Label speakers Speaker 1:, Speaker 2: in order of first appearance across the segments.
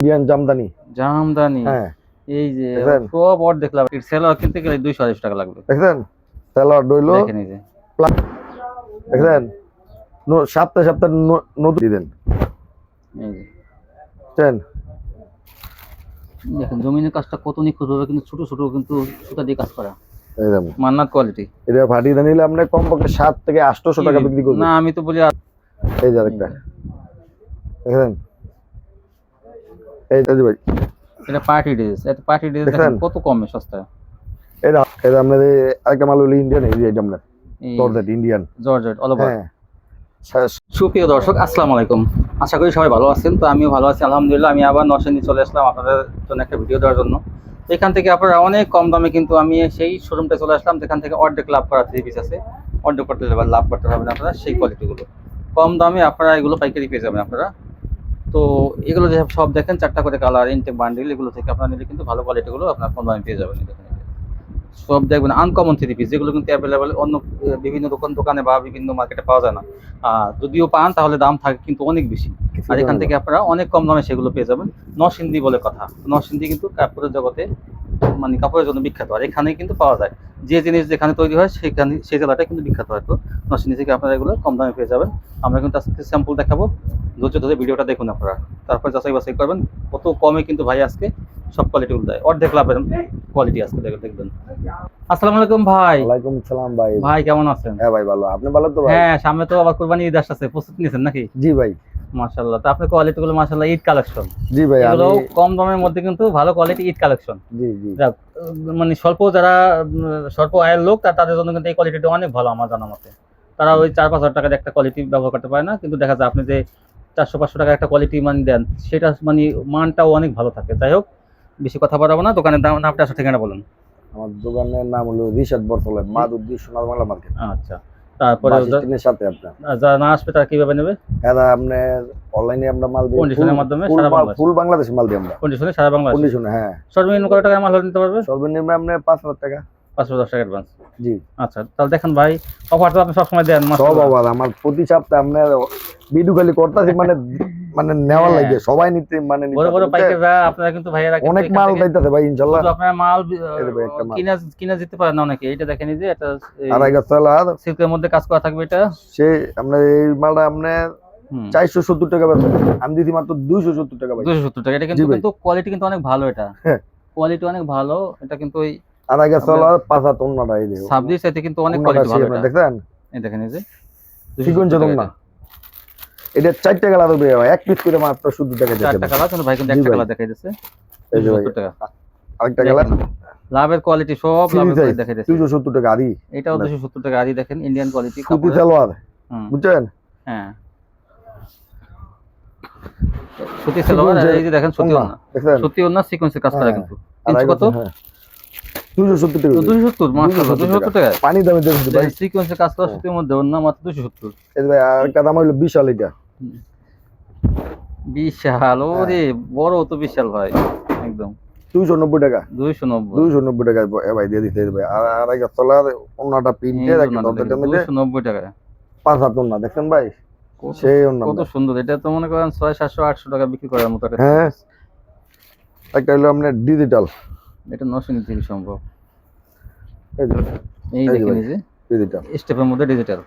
Speaker 1: Indian Jamdani.
Speaker 2: Jamdani.
Speaker 1: হ্যাঁ,
Speaker 2: এই যে
Speaker 1: দেখেন
Speaker 2: সব অর দেখলাম, এর সেলার কিনতে গেলে 200 টাকা লাগবে।
Speaker 1: দেখেন সালোয়ার ডইলো
Speaker 2: দেখেন এই যে
Speaker 1: দেখেন সপ্তাহে সপ্তাহে নতুন দিবেন।
Speaker 2: এই যে
Speaker 1: বুঝছেন?
Speaker 2: দেখেন জমিনের কাজটা কত নিখুঁত ভাবে, কিন্তু ছোট ছোট কিন্তু সুতা দিয়ে কাজ করা,
Speaker 1: এই দেখেন
Speaker 2: মান্নাত কোয়ালিটি।
Speaker 1: এটা ফাটিয়ে নিলে আপনি কমপক্ষে 7 থেকে 800 টাকা বিক্রি করবেন।
Speaker 2: না আমি তো বলি
Speaker 1: এই যে আরেকটা দেখেন, এই যে ভাই
Speaker 2: এটা পার্টি ড্রেস, এটা পার্টি ড্রেস দেখেন কত কমে সস্তায়।
Speaker 1: এটা এটা আপনাদের আরেকটা মাল হলো ইন্ডিয়ান, এই যে এটা আপনার georgette Indian
Speaker 2: georgette all over.
Speaker 1: হ্যাঁ।
Speaker 2: সুপ্রিয় দর্শক আসসালামু আলাইকুম, আশা করি সবাই ভালো আছেন। তো আমিও ভালো আছি আলহামদুলিল্লাহ। আমি আবার নরসিংদী চলে আসলাম আপনাদের জন্য একটা ভিডিও দেওয়ার জন্য। এখান থেকে আপনারা অনেক কম দামে, কিন্তু আমি সেই শোরুমটা চলে আসলাম যেখান থেকে অর্ধেক লাভ করা থ্রি পিস আছে। অর্ধেক করতে লাভ করতে পারবেন আপনারা সেই কোয়ালিটিগুলো কম দামে আপনারা এগুলো পাইকারি পেয়ে যাবেন আপনারা। তো এগুলো যে সব দেখেন 4টা করে কালার ইনটেক বান্ডিল, এগুলো থেকে আপনারা নিলে কিন্তু ভালো কোয়ালিটিগুলো আপনার কম দামে পেয়ে যাবেন। দেখেন সব দেখবেন আনকমন থ্রি পিস, যেগুলো কিন্তু অ্যাভেলেবেল অন্য বিভিন্ন দোকানে বা বিভিন্ন মার্কেটে পাওয়া যায় না। যদিও পান তাহলে দাম থাকে কিন্তু অনেক বেশি। আর এখান থেকে আপনারা অনেক কম দামে সেগুলো পেয়ে যাবেন। নরসিংদী বলে কথা, নরসিংদী কিন্তু কাপড়ের জগতে মানে কাপড়ের জন্য বিখ্যাত। আর এখানেই কিন্তু পাওয়া যায়, যে জিনিস যেখানে তৈরি হয় সেখানে সেই জেলাটা কিন্তু বিখ্যাত। হয়তো নরসিংদী থেকে আপনারা এগুলো কম দামে পেয়ে যাবেন। আমরা কিন্তু আজকে স্যাম্পল দেখাবো, ধৈর্য ধরে ভিডিওটা দেখুন আপনারা, তারপর যাচাই বাছাই করবেন। কত কমে কিন্তু ভাই আজকে সব কোয়ালিটিগুলো দেয়, অর্ধেক লাভের কোয়ালিটি আজকে দেখবেন। আসসালামু আলাইকুম ভাই।
Speaker 1: ওয়ালাইকুম সালাম ভাই।
Speaker 2: ভাই কেমন আছেন?
Speaker 1: হ্যাঁ ভাই ভালো, আপনি ভালো তো ভাই?
Speaker 2: হ্যাঁ, সামনে তো আবার কুরবানি ঈদ আসছে, প্রস্তুতি নিয়েছেন নাকি?
Speaker 1: জি ভাই।
Speaker 2: মাশাআল্লাহ, তো আপনার কোয়ালিটিগুলো মাশাআল্লাহ ঈদ কালেকশন।
Speaker 1: জি ভাই,
Speaker 2: এগুলো কম দামের মধ্যে কিন্তু ভালো কোয়ালিটি ঈদ কালেকশন।
Speaker 1: জি জি
Speaker 2: যাক, মানে স্বল্প আয়ের লোক তাদের জন্য কিন্তু এই কোয়ালিটিটা অনেক ভালো আমার জানা মতে। তারা ওই 4-5 হাজার টাকার একটা কোয়ালিটি ব্যবহার করতে পারে না, কিন্তু দেখা যায় আপনি যে 400-500 টাকার একটা কোয়ালিটি মানে দেন, সেটা মানে মানটাও অনেক ভালো থাকে। যাই হোক, বেশি কথা বাড়াবো না, দোকানের নামটা আসলে ঠিকানা বলুন।
Speaker 1: আমার দোকানের নাম হলো রিশাদ বরফলে, মাদুদ্দি সোনার বাংলা মার্কেট।
Speaker 2: আচ্ছা, তারপরে
Speaker 1: বাসস্ট্যান্ডের সাথে আপনার
Speaker 2: যারা না আসবে তারা কিভাবে নেবে?
Speaker 1: এরা আপনার অনলাইনে আমরা মাল দিই,
Speaker 2: কন্ডিশনের মাধ্যমে
Speaker 1: ফুল বাংলাদেশে মাল দিই আমরা।
Speaker 2: কন্ডিশনে সারা বাংলাদেশ
Speaker 1: কন্ডিশনে হ্যাঁ।
Speaker 2: সর্বনিম্ন কত টাকা মাল নিতে পারবে?
Speaker 1: সর্বনিম্ন আপনার 5,000 টাকা।
Speaker 2: 510 টাকা অ্যাডভান্স।
Speaker 1: জি
Speaker 2: আচ্ছা, তাহলে দেখেন ভাই, অফার তো আপনি সবসময় দেন।
Speaker 1: সব আবার আমার প্রতি সপ্তাহে আপনার ভিডিও খালি করতেছি, মানে মানে নেওয়ার লাগে সবাই নিতে, মানে
Speaker 2: বড় বড় পাইকাররা আপনারা কিন্তু ভাইয়েরা
Speaker 1: অনেক মাল পাইতেছে ভাই ইনশাআল্লাহ।
Speaker 2: আপনারা মাল কিনা দিতে পারেন না অনেকে। এটা দেখেন যে এটা
Speaker 1: আড়াই গাছ সালাদ
Speaker 2: সিল্কের মধ্যে কাজ করা থাকবে। এটা
Speaker 1: সে আপনার এই মালটা আপনার 470 টাকা বেচা, আমি দিছি মাত্র 270 টাকা ভাই।
Speaker 2: 270 টাকা। এটা কিন্তু কোয়ালিটি কিন্তু অনেক ভালো, এটা কোয়ালিটি অনেক ভালো। এটা কিন্তু ওই
Speaker 1: আড়াই গাছ সালাদ 5 টন্নাটা এই দেখো,
Speaker 2: সাবজি চাইতে কিন্তু অনেক কোয়ালিটি ভালো। এটা
Speaker 1: দেখেন,
Speaker 2: এই দেখেন এই যে
Speaker 1: সিকোয়েন্স টন্না, এটা 4 টাকা লাগবে এক পিস করে মাত্র 70 টাকা দিতে।
Speaker 2: 4 টাকা লাভ, কিন্তু ভাই কিন্তু 1 টাকা লাভ দেখাই দিচ্ছে।
Speaker 1: এই যে
Speaker 2: 270 টাকা
Speaker 1: আরেকটা গেল
Speaker 2: লাভের কোয়ালিটি, সব লাভের কোয়ালিটি দেখাই দিচ্ছে।
Speaker 1: 270 টাকা আদি,
Speaker 2: এটাও 270 টাকা আদি। দেখেন ইন্ডিয়ান কোয়ালিটি
Speaker 1: সুতি সালোয়ার, বুঝছেন?
Speaker 2: হ্যাঁ, সুতি সালোয়ার। এই যে দেখেন সুতি ওন্না, সুতি ওন্না সিকোয়েন্সের কাজ করা। কিন্তু কত?
Speaker 1: 270 টাকা।
Speaker 2: 270 মাশাআল্লাহ, 270 টাকা
Speaker 1: পানি দামে দিচ্ছি ভাই।
Speaker 2: সিকোয়েন্সের কাজ করা সুতির মধ্যে ওন্না মাত্র 270।
Speaker 1: এই ভাই আরেকটা দাম হলো বিশাল, এটা
Speaker 2: বিশাল। ওরে বড় তো বিশাল ভাই, একদম
Speaker 1: 290 টাকা।
Speaker 2: 290
Speaker 1: টাকা ভাই দিয়ে দিতে ভাই। আর আড়াই গাছ সালাদ ওন্নাটা প্রিন্টের একদম
Speaker 2: 290 টাকা।
Speaker 1: 5 হাত ওন্না দেখেন ভাই, সেই ওন্না
Speaker 2: কত সুন্দর। এটা তো মনে করেন 600-700-800 টাকা বিক্রি করার মতো।
Speaker 1: হ্যাঁ, একটা হলো আপনার ডিজিটাল,
Speaker 2: এটা 900 থেকে সম্ভব।
Speaker 1: এই
Speaker 2: দেখেন এই যে
Speaker 1: ডিজিটাল
Speaker 2: স্টেপের মধ্যে ডিজিটাল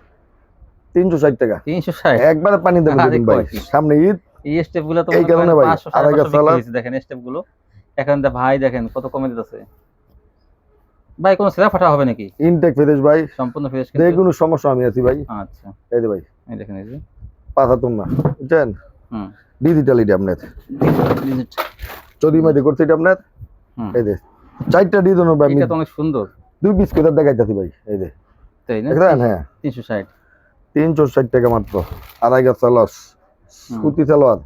Speaker 1: 360 টাকা।
Speaker 2: 360
Speaker 1: একবারে পানি দেবেন ভাই, সামনে ঈদ।
Speaker 2: এই স্টেপগুলো তো
Speaker 1: এই কারণে ভাই
Speaker 2: 500 দেখেন স্টেপগুলো। এখন ভাই দেখেন কত কমে দিতেছে ভাই। কোন সেরা ফাটা হবে নাকি?
Speaker 1: ইনটেক ফ্রেশ ভাই,
Speaker 2: সম্পূর্ণ ফ্রেশ।
Speaker 1: যে কোনো সমস্যা আমি আছি ভাই।
Speaker 2: আচ্ছা,
Speaker 1: এই যে ভাই
Speaker 2: এই দেখেন এই যে
Speaker 1: 5 হাত ওন্না, বুঝছেন? ডিজিটাল এটা আপনার চৌধুরী মাঝে করছে এটা আপনার। এই যে 4টা ডিজাইন হবে,
Speaker 2: এটা তো অনেক সুন্দর।
Speaker 1: 2 পিস করে দেখাইতাছি ভাই। এই যে
Speaker 2: তাই না?
Speaker 1: দেখেন হ্যাঁ 360 টাকা মাত্র। আড়াই গাছ সালোয়ার, সুতি সালোয়ার,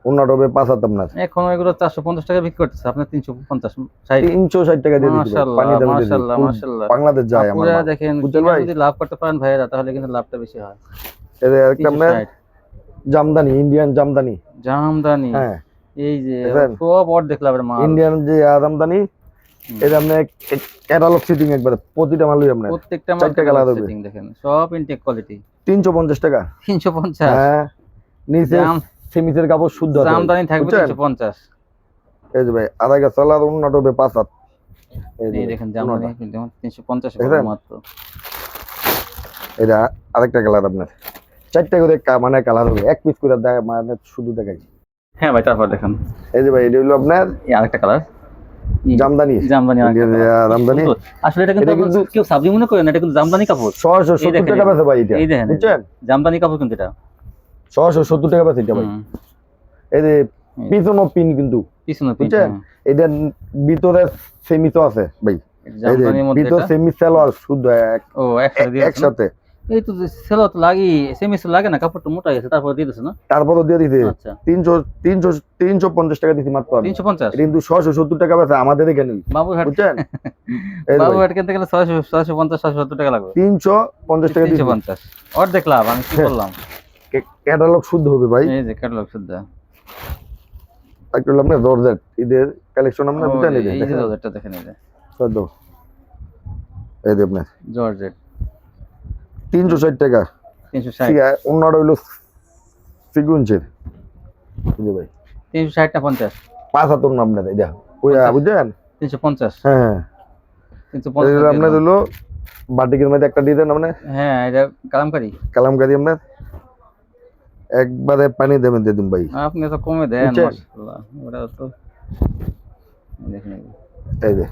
Speaker 1: ওন্নাটা হবে 5 হাত আপনার।
Speaker 2: এখন এগুলো 450 টাকা বিক্রি করতেছে, আপনি
Speaker 1: 360 টাকা দিয়ে দিচ্ছি। পানি দামে
Speaker 2: মাশাআল্লাহ মাশাআল্লাহ।
Speaker 1: বাংলাদেশ যায় আমার
Speaker 2: পুরো দেখেন, যদি লাভ করতে পারেন ভাইরা তাহলে কিন্তু লাভটা বেশি হয়।
Speaker 1: এই যে একটা আপনার জামদানি, ইন্ডিয়ান জামদানি। হ্যাঁ,
Speaker 2: এই যে সব অর দেখলাম মাল
Speaker 1: ইন্ডিয়ান যে জামদানি, এটা আপনার ক্যাটালগ সিটিং একবারে প্রতিটা মালই আপনার
Speaker 2: প্রত্যেকটা মাল
Speaker 1: 4 টাকা লাগবে।
Speaker 2: দেখেন সব ইনটেক কোয়ালিটি।
Speaker 1: 350 টাকা।
Speaker 2: 350?
Speaker 1: হ্যাঁ, নিচে সেমিসের কাপড় শুদ্ধ আছে
Speaker 2: জামদানি থাকবে
Speaker 1: বুঝছেন?
Speaker 2: 350।
Speaker 1: এই যে ভাই আড়াই গজ সালোয়ার অন্যটা হবে 5 হাত।
Speaker 2: এই দেখেন জামদানি কিন্তু 350 এ
Speaker 1: দেখেন?
Speaker 2: মাত্র।
Speaker 1: এটা আরেকটা কালার আপনার 4টা করে মানে কালার হবে, এক পিস করে মানে শুধু দেখাই।
Speaker 2: হ্যাঁ ভাই, তারপর দেখেন
Speaker 1: এই যে ভাই এটা হলো আপনার
Speaker 2: এই আরেকটা কালার,
Speaker 1: জামদানি।
Speaker 2: জামদানি আরেকটা colour।
Speaker 1: জামদানি
Speaker 2: আসলে এটা কিন্তু কেউ সাবলি মনে করে না, এটা কিন্তু জামদানি কাপড়।
Speaker 1: 670 টাকা বেচে ভাই এটা,
Speaker 2: এই দেখেন
Speaker 1: বুঝছেন?
Speaker 2: জামদানি কাপড় কিন্তু এটা
Speaker 1: 670 টাকা বেচে এটা ভাই। এই যে পিছনো পিন কিন্তু
Speaker 2: পিছনে
Speaker 1: বুঝছেন? এটা ভিতরে সেমি তো আছে ভাই, এই যে
Speaker 2: জামদানির মধ্যে
Speaker 1: ভিতর
Speaker 2: এটা।
Speaker 1: সেমি সালোয়ার শুদ্ধ
Speaker 2: ও একসাথে দিয়ে দিয়েছে না?
Speaker 1: একসাথে।
Speaker 2: এই তো সেলো তো লাগি সেমি সেলো লাগে না, কাপড়টা মোটা গেছে তারপর দিয়ে দিয়েছে না?
Speaker 1: তারপরও দিয়ে দিতে
Speaker 2: আচ্ছা
Speaker 1: 350 টাকা দিছি মাত্র আমি।
Speaker 2: 350।
Speaker 1: এটা কিন্তু 670 টাকা বেচে আমাদের এখানে,
Speaker 2: বাবুরহাট
Speaker 1: বুঝছেন? এই যে ভাই,
Speaker 2: বাবুরহাট কিনতে গেলে 650 670 টাকা লাগবে।
Speaker 1: 350 টাকা দিছি।
Speaker 2: 350 অর্ধেক লাভ, আমি কি করলাম?
Speaker 1: ক্যাটালগ শুদ্ধ হবে ভাই।
Speaker 2: এই যে ক্যাটালগ শুদ্ধ।
Speaker 1: একটা হলো আপনার জর্জেট ঈদের কালেকশন আপনার, বুঝছেন? এই যে
Speaker 2: এই যে
Speaker 1: দেখেন
Speaker 2: জর্জেটটা দেখেন, এই যে
Speaker 1: কত, এই যে আপনার
Speaker 2: জর্জেট
Speaker 1: 360 টাকা।
Speaker 2: 360।
Speaker 1: ঠিক আছে, অন্যটা হইলো সিগুনচের, এই যে ভাই
Speaker 2: 360 না 50?
Speaker 1: 5 হাত না আপনার এটা ওই, বুঝছেন?
Speaker 2: 350।
Speaker 1: হ্যাঁ, এই
Speaker 2: 350
Speaker 1: হলো আপনার হলো বাটিকের মধ্যে একটা ডিজাইন আপনার
Speaker 2: হ্যাঁ, এটা কালামকারী।
Speaker 1: কালামকারী আপনার একবারে পানি দেবেন দিয়ে দিন ভাই।
Speaker 2: আপনি তো কমে দেন
Speaker 1: বুঝছেন?
Speaker 2: মাশাআল্লাহ। ওটা তো দেখেন
Speaker 1: এই যে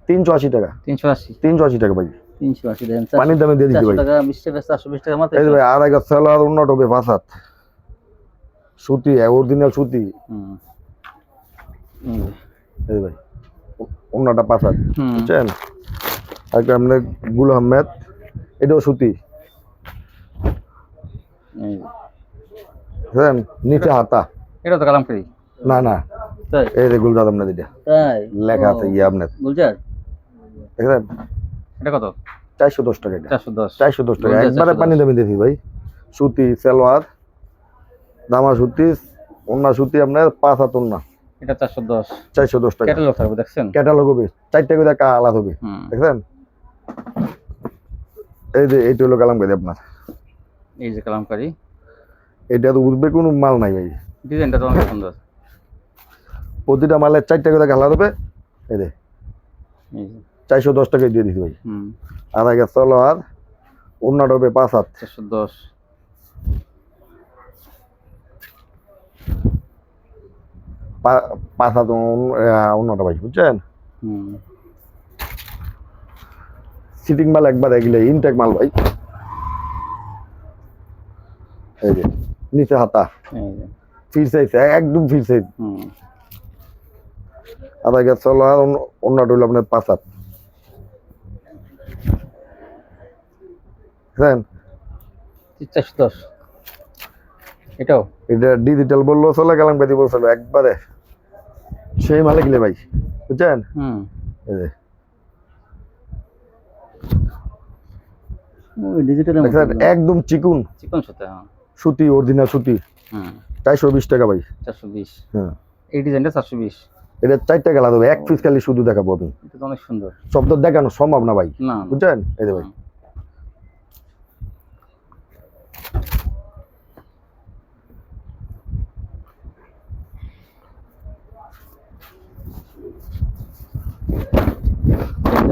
Speaker 1: 380 টাকা,
Speaker 2: 380।
Speaker 1: 380 টাকা ভাই,
Speaker 2: 380 দেন।
Speaker 1: পানির দামে দিয়ে দিচ্ছি
Speaker 2: 400
Speaker 1: ভাই।
Speaker 2: টাকা 20 টাকা 420 টাকা মাত্র।
Speaker 1: এই যে ভাই আড়াই গজ সালোয়ার অন্যটা হবে 5 হাত সুতি, অরিজিনাল সুতি।
Speaker 2: হুম
Speaker 1: এই যে ভাই অন্যটা 5 হাত,
Speaker 2: হুম
Speaker 1: বুঝছেন? একটা আপনার গুল আহমেদ, এটাও সুতি,
Speaker 2: এই যে।
Speaker 1: বুঝছেন? নিচে হাতা,
Speaker 2: এটা তো কালামকারী।
Speaker 1: না না
Speaker 2: তাই
Speaker 1: এই যে গুলজার আপনার এটা
Speaker 2: তাই
Speaker 1: লেখা আছে ইয়ে আপনার,
Speaker 2: গুলজার।
Speaker 1: দেখেন?
Speaker 2: এটা কত?
Speaker 1: 410 টাকা এটা,
Speaker 2: 410।
Speaker 1: 410 টাকা
Speaker 2: গুলজার
Speaker 1: একবারে
Speaker 2: 410
Speaker 1: পানি দেবেন দেখি ভাই। সুতি সালোয়ার, দামা সুতি, ওন্না সুতি আপনার 5 হাত ওন্না,
Speaker 2: এটা 410।
Speaker 1: 410 টাকা।
Speaker 2: ক্যাটালগ থাকবে দেখছেন?
Speaker 1: ক্যাটালগ হবে 4টা করে কালার হবে,
Speaker 2: হুম
Speaker 1: দেখছেন? এই যে এইটা হলো কালামকারী আপনার,
Speaker 2: এই যে কালামকারী।
Speaker 1: এটা তো উঠবে কোনো মাল নাই ভাই,
Speaker 2: ডিজাইনটা তো অনেক সুন্দর।
Speaker 1: প্রতিটা মালের 4টা করে কালার হবে। এই যে
Speaker 2: এই যে
Speaker 1: 410 টাকায় দিয়ে দিছি ভাই।
Speaker 2: হুম
Speaker 1: আড়াই গজ সালোয়ার ওন্নাটা হবে 5 হাত,
Speaker 2: 410।
Speaker 1: 5 হাত ওন্নাটা ভাই, বুঝছেন?
Speaker 2: হুম
Speaker 1: সিটিং মাল একবার এগুলো ইনটেক মাল ভাই। এই যে নিচে হাতা
Speaker 2: এই যে
Speaker 1: ফ্রি সাইজ, একদম ফ্রি সাইজ।
Speaker 2: হুম
Speaker 1: আড়াই গজ সালোয়ার ওন্নাটা হলো আপনার 5 হাত, বুঝছেন?
Speaker 2: 410। এটাও
Speaker 1: এটা ডিজিটাল বললো চলে, কালামকারী বলছিল একবারে সেই মালে গেলে ভাই, বুঝছেন?
Speaker 2: হুম
Speaker 1: এই যে
Speaker 2: ওই ডিজিটালের
Speaker 1: দেখছেন?
Speaker 2: মধ্যে
Speaker 1: একদম চিকুন
Speaker 2: চিকন সুতা। হ্যাঁ
Speaker 1: সুতি, অরিজিনাল সুতি,
Speaker 2: হুম
Speaker 1: 420 টাকা ভাই।
Speaker 2: 420।
Speaker 1: হ্যাঁ,
Speaker 2: এই ডিজাইনটা 420।
Speaker 1: এটা 4টা কালার হবে, এক পিস খালি শুধু দেখাবো আমি,
Speaker 2: এটা তো অনেক সুন্দর।
Speaker 1: সব তো দেখানো সম্ভব না ভাই,
Speaker 2: না
Speaker 1: বুঝছেন? এই যে ভাই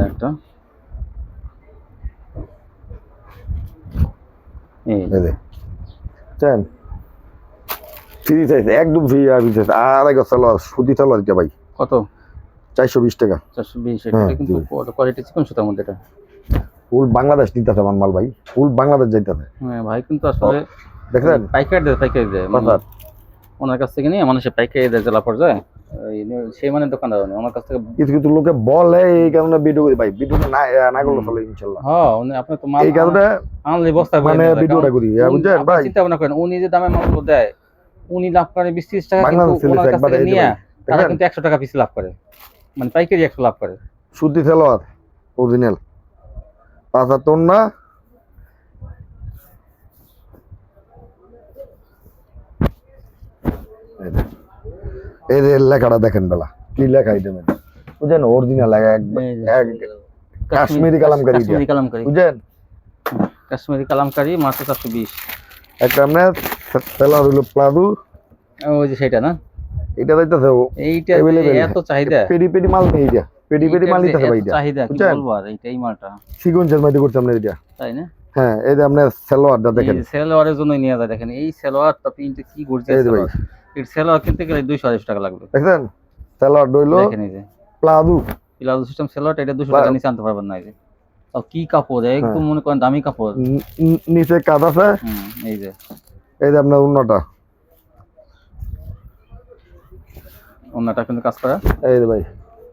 Speaker 2: একটা এই
Speaker 1: এই যে, বুঝছেন? ফ্রি সাইজ, একদম ফ্রি সাইজ। আড়াই গজ সালোয়ার সুতি সালোয়ার এটা ভাই
Speaker 2: কত?
Speaker 1: 420 টাকা।
Speaker 2: 420।
Speaker 1: হ্যাঁ,
Speaker 2: এটা কিন্তু কোয়ালিটি চিকন সুতার মধ্যে এটা।
Speaker 1: ফুল বাংলাদেশ নিতেছে আমার মাল ভাই, ফুল বাংলাদেশ যাইতেছে,
Speaker 2: হ্যাঁ ভাই কিন্তু আসলে
Speaker 1: দেখছেন?
Speaker 2: পাইকারি দেয় মানে
Speaker 1: পাঁচ হাত।
Speaker 2: ওনার কাছ থেকে নিয়ে মানুষের পাইকারি দেয় জেলা পর্যায়ে। সেই মানে দোকানদার উনি আমার কাছ থেকে।
Speaker 1: কিছু কিছু লোকে বলে এই কারণে ভিডিও করি ভাই, ভিডিওটা না না করলে চলে ইনশাল্লাহ।
Speaker 2: হ্যাঁ উনি আপনি তো মাল
Speaker 1: এই কারণে
Speaker 2: আনলে বস্তা
Speaker 1: মানে ভিডিওটা করি, বুঝছেন ভাই?
Speaker 2: চিন্তা ভাবনা করেন, উনি যে দামে মালগুলো দেয়, উনি লাভ করে 20-30 টাকা, কিন্তু
Speaker 1: বাংলাদেশ
Speaker 2: ওনার কাছ থেকে নিয়ে তারা
Speaker 1: দেখেন?
Speaker 2: কিন্তু 100 টাকা পিস লাভ করে, মানে পাইকারি 100 লাভ করে।
Speaker 1: সুতি সালোয়ার অরিজিনাল 5 হাত ওন্না, এই যে লেখাটা দেখেন বেলা কি লেখা এটা, বুঝছেন? অরিজিনাল লেখা, কাশ্মীরি কালামকারী,
Speaker 2: কাশ্মীরি কালামকারী,
Speaker 1: বুঝছেন?
Speaker 2: কাশ্মীরি কালামকারী মাত্র 420।
Speaker 1: একটা আপনার সেলোয়ার হলো প্লাজো,
Speaker 2: ওই যে সেটা না,
Speaker 1: এটা যাইতেছে
Speaker 2: এইটা
Speaker 1: available
Speaker 2: এত চাহিদা,
Speaker 1: পেডি পেডি মাল নেই, এটা পেডি পেডি মাল নিতে হবে
Speaker 2: এত
Speaker 1: এটা,
Speaker 2: চাহিদা কি
Speaker 1: বুঝছেন?
Speaker 2: বলবো আর, এইটাই মালটা,
Speaker 1: সিকোয়েন্সের মধ্যে করছে আপনার এটা।
Speaker 2: তাই না?
Speaker 1: হ্যাঁ, এই যে আপনার সালোয়ারটা দেখেন,
Speaker 2: এই সেলোয়ারের জন্য নিয়ে যায়, দেখেন এই সেলোয়ারটা প্রিন্টে কি গর্জিয়াস
Speaker 1: এই যে ভাই,
Speaker 2: সেলোয়ার, এই সেলোয়ার কিনতে গেলে 200-250 টাকা লাগবে।
Speaker 1: দেখছেন সালোয়ার হইলো
Speaker 2: দেখেন এই যে
Speaker 1: প্লাজো,
Speaker 2: প্লাজো সিস্টেম সেলোয়ারটা, এটা 200 টাকা নিচে আনতে পারবেন না। এই যে আর কি কাপড়, একদম মনে করেন দামি কাপড়।
Speaker 1: নিচে কাজ আছে,
Speaker 2: এই যে
Speaker 1: আপনার অন্যটা,
Speaker 2: ওন্নাটা কিন্তু কাজ করা,
Speaker 1: এই যে ভাই,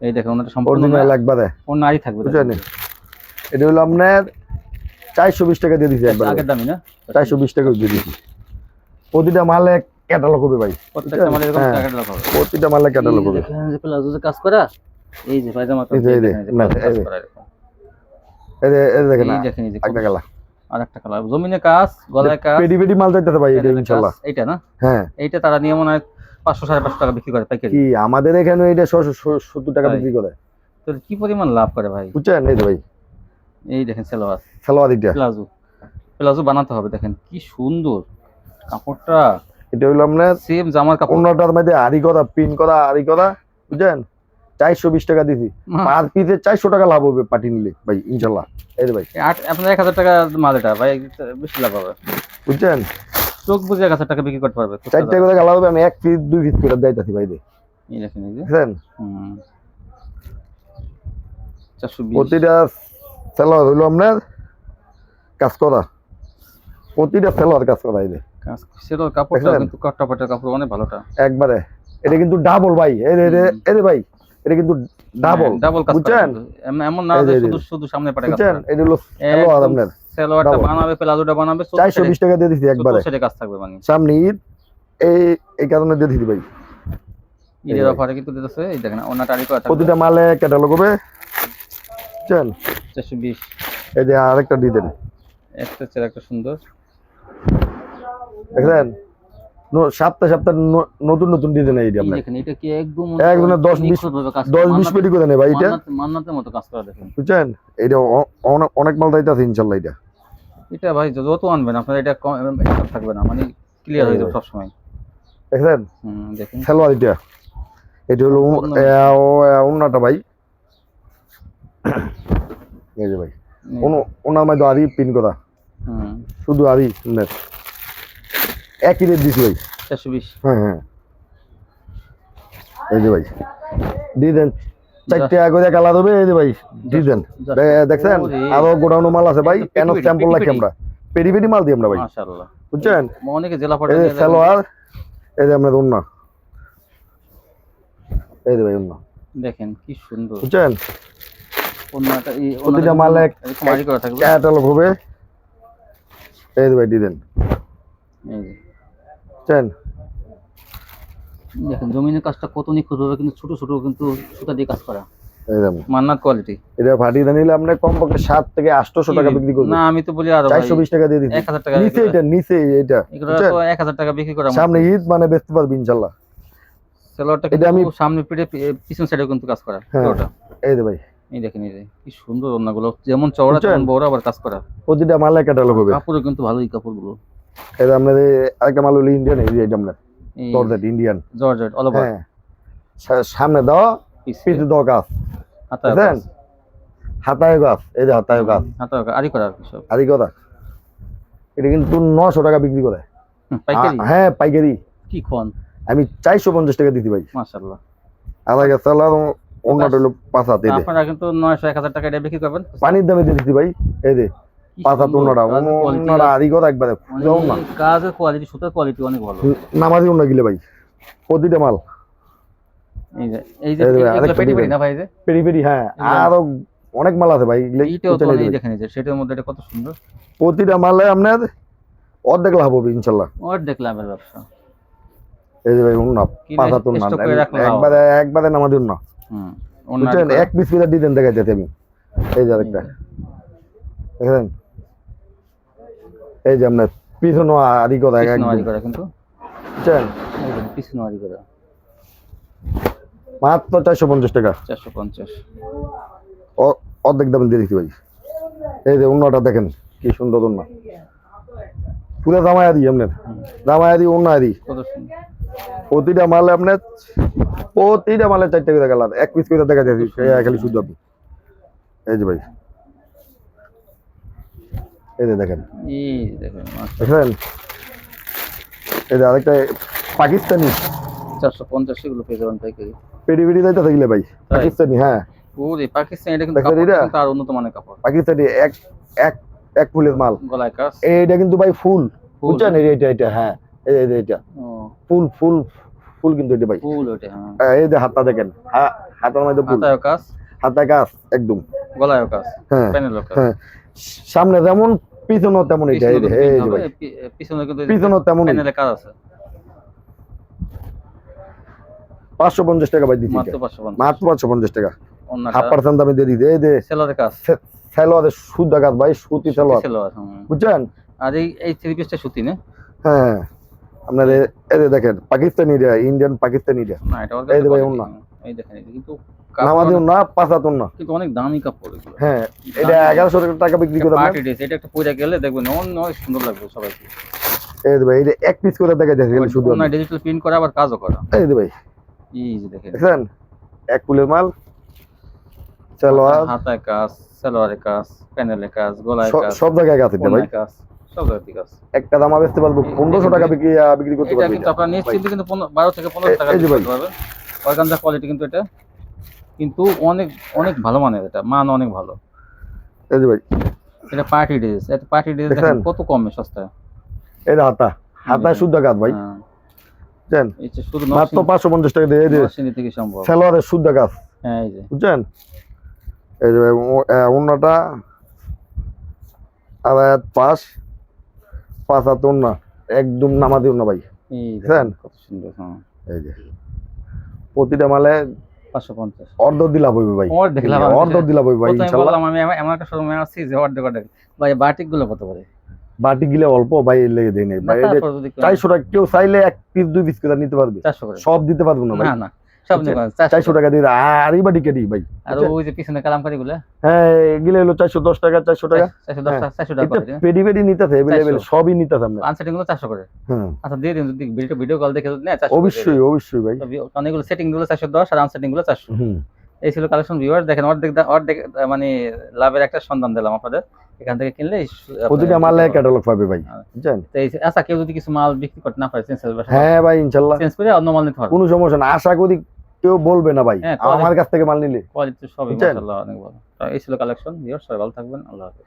Speaker 2: এই দেখেন ওন্নাটা সম্পূর্ণ
Speaker 1: অরিজিনাল একবারে
Speaker 2: ওন্না আরই থাকবে,
Speaker 1: বুঝছেন? এটা হলো আপনার 420 টাকা দিয়ে দিছি একবার,
Speaker 2: আগের দামি না,
Speaker 1: 420 টাকা দিয়ে দিছি। প্রতিটা মালে ক্যাটালগ হবে ভাই,
Speaker 2: প্রত্যেকটা মালে এরকম
Speaker 1: হ্যাঁ,
Speaker 2: ক্যাটালগ হবে,
Speaker 1: প্রতিটা মালে ক্যাটালগ হবে।
Speaker 2: দেখেন যে প্লাজো যে কাজ করা, এই যে পায়জামা
Speaker 1: এই যে, এই যে, না,
Speaker 2: কাজ
Speaker 1: এই যে,
Speaker 2: করা এরকম,
Speaker 1: এই দেখেন
Speaker 2: এই দেখেন এই যে
Speaker 1: একটা গেলা
Speaker 2: আরেকটা কালার, জমিনে কাজ, গলায় কাজ,
Speaker 1: পেডি পেডি মাল যাইতেছে ভাই, এটা ইনশাআল্লাহ।
Speaker 2: এইটা না,
Speaker 1: হ্যাঁ,
Speaker 2: এইটা তারা নিয়ে মনে হয় 500-550 টাকা বিক্রি করে পাইকারি।
Speaker 1: কি আমাদের এখানে এটা 70 টাকা
Speaker 2: তাই?
Speaker 1: বিক্রি করে,
Speaker 2: তো কি পরিমাণ লাভ করে ভাই,
Speaker 1: বুঝছেন? এই যে ভাই
Speaker 2: এই দেখেন সেলোয়ার
Speaker 1: সালোয়ার এটা,
Speaker 2: প্লাজো, প্লাজো বানাতে হবে, দেখেন কি সুন্দর কাপড়টা,
Speaker 1: এটা হলো আপনার
Speaker 2: সেম জামার কাপড়।
Speaker 1: অন্যটার মধ্যে আরি করা, পিন করা, আরি করা, বুঝছেন? 420 টাকা দিছি, পার পিসে 400 টাকা লাভ হবে পাটি নিলে ভাই ইনশাআল্লাহ। এই যে ভাই
Speaker 2: আপনার 1000 টাকা মাল, এটা ভাই বেশি লাভ হবে,
Speaker 1: বুঝছেন?
Speaker 2: চোখ বুঝে 1000 টাকা বিক্রি করতে পারবে।
Speaker 1: 4 টাকা গেলা হবে, আমি 1 পিস 2 পিস করে দিতেছি ভাই দে,
Speaker 2: এই দেখেন এই যে
Speaker 1: বুঝছেন?
Speaker 2: 420
Speaker 1: প্রতিটা সেলোয়ার হলো আপনার কাজ করা, প্রতিটা সেলোয়ার কাজ করা, এই যে
Speaker 2: কাজ সেলোর কাপড়টা কিন্তু কট্টাপাটের কাপড় অনেক ভালোটা
Speaker 1: একবারে, এটা কিন্তু ডাবল ভাই, এই যে ভাই, এটা কিন্তু ডাবল
Speaker 2: কাজ,
Speaker 1: বুঝছেন?
Speaker 2: এমন না যে শুধু শুধু সামনে পাটে কাজ
Speaker 1: বুঝছেন?
Speaker 2: করা,
Speaker 1: এটা হলো সেলোয়ার আপনার,
Speaker 2: সেলোয়ারটা বানাবে, প্লাজোটা বানাবে,
Speaker 1: 420 টাকা দিয়ে দিছি একবারে,
Speaker 2: সেটা কাজ থাকবে মানে
Speaker 1: সামনে ঈদ, এই কারণে দিয়ে দিছি ভাই,
Speaker 2: ঈদের অফারে কিন্তু দিতেছে। এই দেখেন ওনাটা আরি করা থাকবে,
Speaker 1: প্রতিটা মালে ক্যাটালগ হবে, বুঝছেন?
Speaker 2: 420।
Speaker 1: এই যে আরেকটা দিয়ে দেন,
Speaker 2: একটা চেয়ে একটা সুন্দর,
Speaker 1: দেখেন সপ্তাহে সপ্তাহে নতুন নতুন ডিজাইন এই আপনার,
Speaker 2: দেখেন এটা কি একদম
Speaker 1: 10-20 পেটি করে নেই ভাই, এটা
Speaker 2: মান্নাতের মতো কাজ করা, দেখেন
Speaker 1: বুঝছেন? এটা অনেক মাল দাইতাছে ইনশাআল্লাহ।
Speaker 2: এটা ভাই যত আনবেন আপনার এটা থাকবে না, মানে ক্লিয়ার হয়ে যাবে সবসময়।
Speaker 1: দেখেন
Speaker 2: দেখেন
Speaker 1: সালোয়ার এটা হলো ওন্নাটা ভাই, এই যে ভাই ওনার মধ্যে আরি পিন করা, শুধু আরি একই রেট দিছি ভাই,
Speaker 2: 420।
Speaker 1: হ্যাঁ হ্যাঁ, এই যে ভাই ডিজাইন 4 টাকা করে কালার হবে, এই যে ভাই ডিজাইন দেখছেন? আরো গোডাউন মাল আছে ভাই, এনফ স্যাম্পল রাখি আমরা, পেডি পেডি মাল দিই আমরা ভাই,
Speaker 2: মাশাআল্লাহ
Speaker 1: বুঝছেন?
Speaker 2: অনেকে জেলা পড়ে,
Speaker 1: এই যে সালোয়ার, এই যে আপনার ওন্না, এই যে ভাই ওন্না,
Speaker 2: দেখেন কি সুন্দর,
Speaker 1: বুঝছেন?
Speaker 2: ওন্নাটা এই
Speaker 1: প্রতিটা মালে
Speaker 2: আরি করা থাকবে,
Speaker 1: ক্যাটালগ হবে, এই যে ভাই ডিজাইন,
Speaker 2: এই যে
Speaker 1: বুঝছেন?
Speaker 2: দেখেন জমিনের কাজটা কত নিখুঁত হবে, কিন্তু ছোট ছোট কিন্তু সুতা দিয়ে কাজ করা,
Speaker 1: এই দেখুন
Speaker 2: মান্নাত কোয়ালিটি।
Speaker 1: এটা ফাটিয়ে নিলে আপনি কমপক্ষে 7 থেকে 800 টাকা বিক্রি করবেন,
Speaker 2: না আমি তো বলি আরো
Speaker 1: 420 টাকা দিয়ে দিচ্ছি,
Speaker 2: 1000 টাকা
Speaker 1: নিচে এটা, নিচে এটা,
Speaker 2: এগুলো তো 1000 টাকা বিক্রি করা,
Speaker 1: সামনে ঈদ মানে বেচতে পারবি ইনশাআল্লাহ।
Speaker 2: সেলোয়ারটা
Speaker 1: এটা আমি
Speaker 2: কিন্তু সামনে পিঠে পিছন সাইডেও কিন্তু কাজ করা পুরোটা,
Speaker 1: এই যে ভাই
Speaker 2: এই দেখেন এই যে কি সুন্দর ওন্নাগুলো, যেমন চওড়া তেমন বড় আবার কাজ করা,
Speaker 1: প্রতিটা মালে ক্যাটালগ হবে,
Speaker 2: কাপড়ও কিন্তু ভালোই কাপড়গুলো।
Speaker 1: এই যে আপনাদের আরেকটা মাল হলো ইন্ডিয়ান, এই যে এটা আপনার georgette Indian,
Speaker 2: georgette all over,
Speaker 1: হ্যাঁ সামনে দাও পিছে দাও কাজ, বুঝছেন? হাতায় গাছ, এই যে হাতায় গাছ,
Speaker 2: আরি করা সব
Speaker 1: আরি কথা, এটা কিন্তু 900 টাকা বিক্রি করে
Speaker 2: পাইকারি,
Speaker 1: হ্যাঁ পাইকারি,
Speaker 2: কি কোন
Speaker 1: আমি 450 টাকা দিতে ভাই,
Speaker 2: মাশাআল্লাহ।
Speaker 1: আধা গাছ চালার অন্যটা হলো 5 হাত, এই যে
Speaker 2: আপনারা কিন্তু 900-1000 টাকা এটা বিক্রি করবেন
Speaker 1: পানির দামে দিয়ে দিতে ভাই, এই যে 5 হাত অন্যটা আরি কথা একবারে না,
Speaker 2: কাজের কোয়ালিটি, সুতার কোয়ালিটি অনেক ভালো,
Speaker 1: নামাজি অন্য গিলে ভাই প্রতিটা মাল,
Speaker 2: এই যে পেটি পেটি না ভাই, যে
Speaker 1: পেরি পেরি, হ্যাঁ আরো অনেক মাল আছে ভাই,
Speaker 2: এইটাও তো এই দেখেন, এই যে সেটার মধ্যে এটা কত সুন্দর,
Speaker 1: প্রতিটা মালে আপনার অর্ধেক লাভ হবে ইনশাআল্লাহ,
Speaker 2: দেখলাম এর ব্যবসা।
Speaker 1: এই যে ভাই অন্য 5 হাত অন্য একবারে নামাজি অন্য, বুঝছেন? এক পিস পিস ডিজাইন দেখাইতেছি আমি, এই যে আরেকটা দেখেন, এই যে আপনার পিছনে আরি করা
Speaker 2: কিন্তু,
Speaker 1: বুঝছেন?
Speaker 2: পিছনে আরি করা
Speaker 1: মাত্র 450 টাকা,
Speaker 2: 450
Speaker 1: অর্ধেক দাম দিয়ে দিচ্ছি ভাই। এই যে অন্যটা দেখেন কি সুন্দর অন্য, পুরো জামায়া দিই আপনার, জামায়া দিই অন্য দিই।
Speaker 2: কত সুন্দর।
Speaker 1: প্রতিটা মালে আপনার প্রতিটা মালে 4টা করে কালার, এক পিস করে দেখা যাচ্ছে খালি শুধু আপনি। এই যে ভাই, এই যে দেখেন,
Speaker 2: এই দেখেন
Speaker 1: দেখেন এই যে আরেকটা পাকিস্তানি
Speaker 2: 450 এগুলো পেয়ে যাবেন পাইকারি।
Speaker 1: পেডি পেডি যাইতে থাকলে ভাই, পাকিস্তানি। হ্যাঁ
Speaker 2: ওরে পাকিস্তানি, এটা কিন্তু
Speaker 1: দেখেন
Speaker 2: কাপড়
Speaker 1: এটা?
Speaker 2: কিন্তু আর উন্নত মানের কাপড়।
Speaker 1: পাকিস্তানি এক এক এক ফুলের মাল।
Speaker 2: গলায় কাজ,
Speaker 1: এইটা কিন্তু ভাই ফুল,
Speaker 2: ফুল।
Speaker 1: বুঝছেন? এটা এটা হ্যাঁ, এই যে এটা
Speaker 2: ও
Speaker 1: ফুল ফুল ফুল কিন্তু এটা ভাই।
Speaker 2: ফুল ওটা, হ্যাঁ।
Speaker 1: এই যে হাতটা দেখেন, হাতার মধ্যে ফুল,
Speaker 2: হাতায়ও কাজ,
Speaker 1: হাতায় কাজ একদম।
Speaker 2: গলায়ও কাজ,
Speaker 1: হ্যাঁ
Speaker 2: প্যানেলও কাজ।
Speaker 1: হ্যাঁ, সামনে যেমন পিছনও তেমন। এটা এই যে এই যে ভাই,
Speaker 2: পিছনে কিন্তু
Speaker 1: পিছনও তেমন।
Speaker 2: প্যানেলে কাজ আছে।
Speaker 1: 550 টাকা ভাই দিচ্ছি,
Speaker 2: মাত্র 550,
Speaker 1: মাত্র 550 টাকা,
Speaker 2: অন্যটা
Speaker 1: 1/2% দামে দিয়ে দিতে। এই যে
Speaker 2: সেলারের কাজ,
Speaker 1: সালোয়ারের সুতা কাজ ভাই, সুতি সালোয়ার,
Speaker 2: সেলোয়ার,
Speaker 1: বুঝছেন?
Speaker 2: আর এই থ্রি পিসটা সুতি না?
Speaker 1: হ্যাঁ আপনার এই যে দেখেন পাকিস্তানি, ইন্ডিয়ান পাকিস্তানি।
Speaker 2: না এটা
Speaker 1: এই যে ভাই অন্য,
Speaker 2: এই দেখেন, এটা কিন্তু
Speaker 1: নামাদি না পাঁচাতন না,
Speaker 2: কিন্তু অনেক দামি কাপড় এগুলো।
Speaker 1: হ্যাঁ এটা 1100 টাকা বিক্রি করে
Speaker 2: পার্টি ড্রেস, এটা একটা পরে গেলে দেখবেন অনেক সুন্দর লাগবে সবাইকে।
Speaker 1: এই যে ভাই, এই যে এক পিস করে দেখা যাচ্ছে শুধু
Speaker 2: না ডিজিটাল প্রিন্ট করা, আবার কাজও করা।
Speaker 1: এই যে ভাই,
Speaker 2: এই যে দেখেন,
Speaker 1: দেখেন এক ফুলের মাল, সালোয়ার
Speaker 2: হাতায় কাজ, সালোয়ারের কাজ, প্যানেলে কাজ, গলায় কাজ,
Speaker 1: সব জায়গায় কাজ। এটা ভাই
Speaker 2: কোনায় কাজ, সব জায়গায় কাজ।
Speaker 1: একটা দামা বেচতে পারবো 1500 টাকা বিক্রি করতে
Speaker 2: এটা
Speaker 1: পারবো।
Speaker 2: কিন্তু আপনারা নিশ্চিন্তে কিন্তু 12 থেকে 15 টাকা
Speaker 1: এই যে
Speaker 2: বিক্রি
Speaker 1: ভাই,
Speaker 2: করতে পারবেন। অর্গানজা কোয়ালিটি কিন্তু এটা কিন্তু অনেক অনেক ভালো মানের, এটা মান অনেক ভালো।
Speaker 1: এই যে ভাই,
Speaker 2: এটা পার্টি ড্রেস, এটা পার্টি ড্রেস দেখেন কত কমে সস্তায়।
Speaker 1: এই যে হাতায় শুদ্ধ কাজ ভাই, বুঝছেন?
Speaker 2: এটা শুধু
Speaker 1: মাত্র 550 টাকা দিয়ে। এই যে
Speaker 2: নরসিংদী থেকে সম্ভব।
Speaker 1: সালোয়ারের শুদ্ধ কাজ,
Speaker 2: হ্যাঁ এই যে
Speaker 1: বুঝছেন? এই যে ভাই অন্যটা আড়ায়াত পাঁচ হাত অন্য, একদম নামাদি অন্য ভাই,
Speaker 2: এই
Speaker 1: দেখেন
Speaker 2: কত সুন্দর। হ্যাঁ
Speaker 1: এই যে প্রতিটা মালে
Speaker 2: 550
Speaker 1: অর্ধ দিলাম হইবে ভাই,
Speaker 2: অর্ধেক লাভ।
Speaker 1: অর্ধ দিলাম হইবে ভাই
Speaker 2: প্রথমে
Speaker 1: ইনশাআল্লাহ।
Speaker 2: বললাম আমি এমন একটা শোরুমে আসছি যে অর্ধেক অর্ধেক। ভাই বাটিক গুলো কত করে?
Speaker 1: বাটি গিলে অল্প ভাই, লেগে দেই নাই ভাই। এই যে 400 টাকা, কেউ চাইলে এক পিস দুই পিস করে নিতে পারবে।
Speaker 2: 400 করে
Speaker 1: সব দিতে পারবো না ভাই,
Speaker 2: না না সব নিবেন
Speaker 1: 400 টাকা দিয়ে। আর এই বাটি কেডি ভাই,
Speaker 2: আর ওই যে পিছনে কালামকারী গুলো,
Speaker 1: হ্যাঁ গিলে হলো 410 টাকা, 400 টাকা,
Speaker 2: 410 টাকা করে।
Speaker 1: পেডি পেডি নিতেছে अवेलेबल, সবই নিতেছে আমরা।
Speaker 2: আনসেটিং গুলো 400 করে।
Speaker 1: হ্যাঁ
Speaker 2: আচ্ছা দিয়ে দিন, যদি ভিডিও কল দেখে না 400
Speaker 1: অবশ্যই অবশ্যই ভাই।
Speaker 2: অনেকগুলো সেটিং গুলো 410 আর আনসেটিং গুলো 400। এই ছিল কালেকশন। ভিউয়ার দেখেন, অর্ধেক মানে লাভের একটা সন্ধান দিলাম আপনাদের। এখান থেকে কিনলে
Speaker 1: প্রতিটা মালে ক্যাটালগ পাবে ভাই, বুঝছেন?
Speaker 2: আচ্ছা কেউ যদি কিছু মাল বিক্রি করতে না পারে,
Speaker 1: হ্যাঁ ভাই ইনশাআল্লাহ
Speaker 2: চেঞ্জ করে অন্য মাল নিতে পারবে,
Speaker 1: কোনো সমস্যা না। আশা করি কেউ বলবে না ভাই আমার কাছ থেকে মাল নিলে।
Speaker 2: কোয়ালিটি সবই মাশাআল্লাহ অনেক ভালো। তো এই ছিল কালেকশন। ভিউয়ার সবাই ভালো থাকবেন, আল্লাহ হাফেজ।